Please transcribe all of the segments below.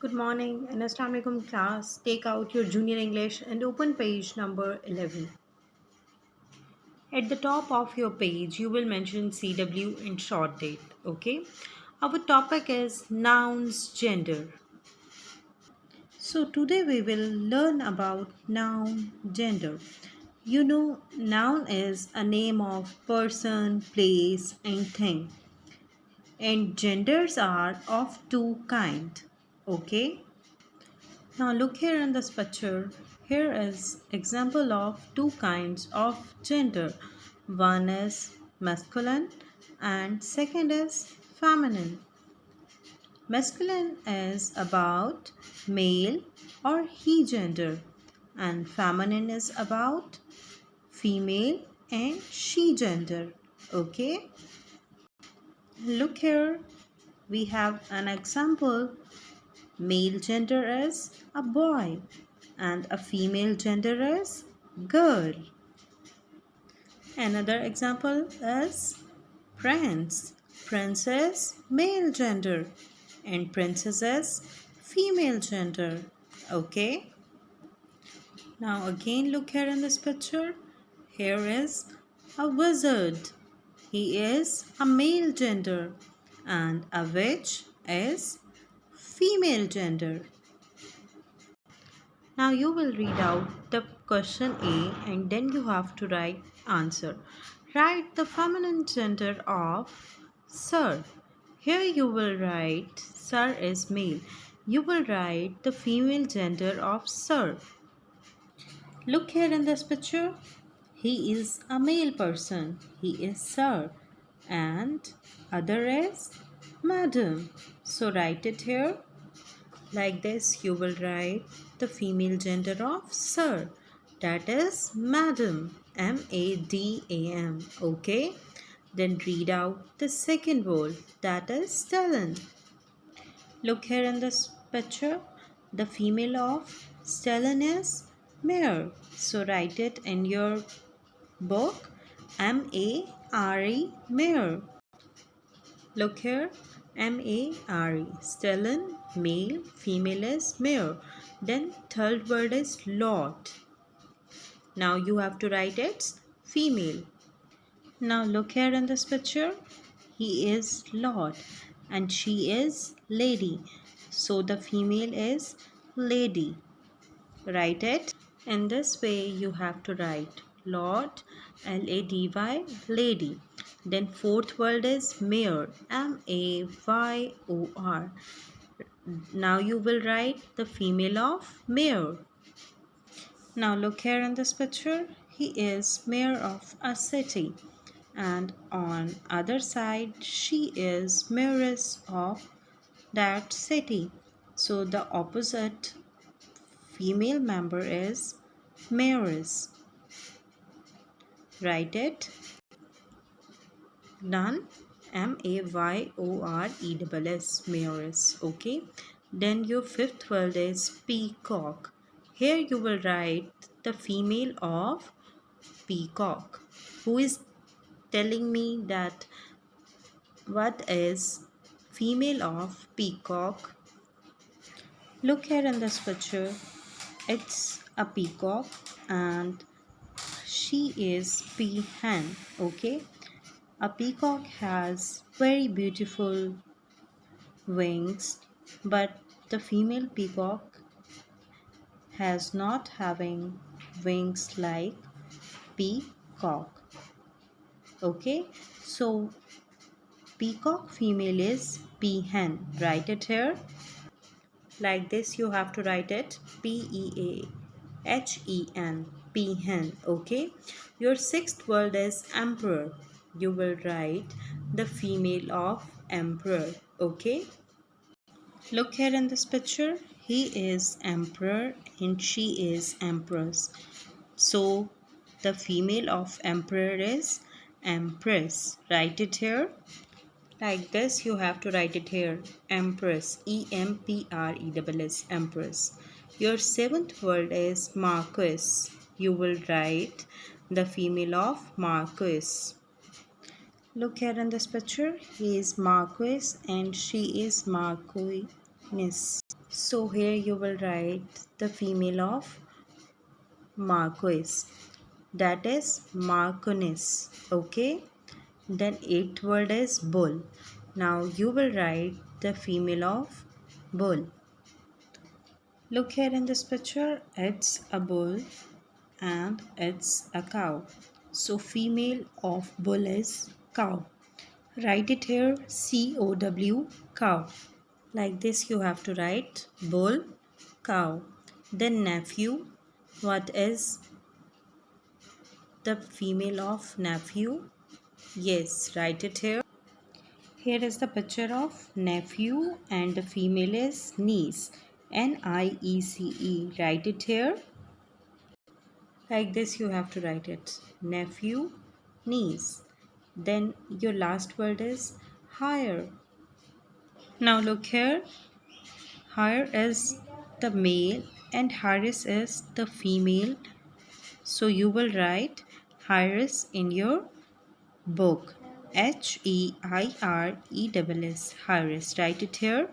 Good morning and Assalamu alaikum class. Take out your junior English and open page number 11. At the top of your page, you will mention CW and short date. Okay. Our topic is nouns gender. So today we will learn about noun gender. You know, noun is a name of person, place, and thing. And genders are of two kind. Okay. Now look here in this picture. Here is example of two kinds of gender. One is masculine and second is feminine. Masculine is about male or he gender and feminine is about female and she gender. Okay? Look here. We have an example. Male gender is a boy and a female gender is girl. Another example is prince. Prince is male gender and princess is female gender. Okay. Now again look here in this picture. Here is a wizard. He is a male gender and a witch is female gender. Now you will read out the question A and then you have to write answer. Write the feminine gender of sir. Here you will write sir is male. You will write the female gender of sir. Look here in this picture. He is a male person. He is sir. And other is madam. So write it here. Like this, you will write the female gender of sir. That is madam. M-A-D-A-M. Okay. Then read out the second word. That is stallion. Look here in this picture. The female of stallion is mare. So write it in your book. M-A-R-E. Mare. Look here. M-A-R-E. Stallion, male, female is mare. Then third word is lord. Now you have to write it female. Now look here in this picture. He is lord and she is lady. So the female is lady. Write it. In this way you have to write lord, L-A-D-Y, lady. Then fourth word is mayor, M-A-Y-O-R. Now you will write the female of mayor. Now look here in this picture. He is mayor of a city. And on other side, she is mayoress of that city. So the opposite female member is mayoress. Write it. Done. M-A-Y-O-R-E-S-S, mayoress. Okay. Then your fifth word is peacock. Here you will write the female of peacock. Who is telling me that what is female of peacock? Look here in this picture. It's a peacock and she is peahen. Okay. A peacock has very beautiful wings, but the female peacock has not having wings like peacock. Okay, so peacock female is peahen. Write it here. Like this you have to write it. P-E-A-H-E-N. Peahen. Okay, your sixth word is emperor. You will write the female of emperor. Okay, look here in this picture. He is emperor and she is empress. So the female of emperor is empress. Write it here. Like this you have to write it here. Empress. E-M-P-R-E-S-S. Empress. Your seventh word is marquis. You will write the female of marquis. Look here in this picture. He is marquis and she is marquis. Nis. So here you will write the female of Marquis. That is Marconis. Okay. Then eighth word is bull. Now you will write the female of bull. Look here in this picture. It's a bull and it's a cow. So female of bull is cow. Write it here COW cow. Like this you have to write bull cow. Then nephew. What is the female of nephew? Yes, write it here. Here is the picture of nephew and the female is niece. NIECE. Write it here. Like this you have to write it. Nephew, niece. Then your last word is higher. Now look here. Higher is the male and Harris is the female. So you will write Harris in your book. HEIRESS. Harris. Write it here.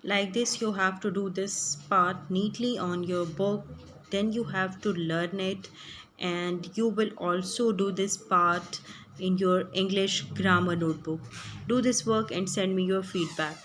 Like this you have to do this part neatly on your book. Then you have to learn it, and you will also do this part in your English grammar notebook. Do this work and send me your feedback.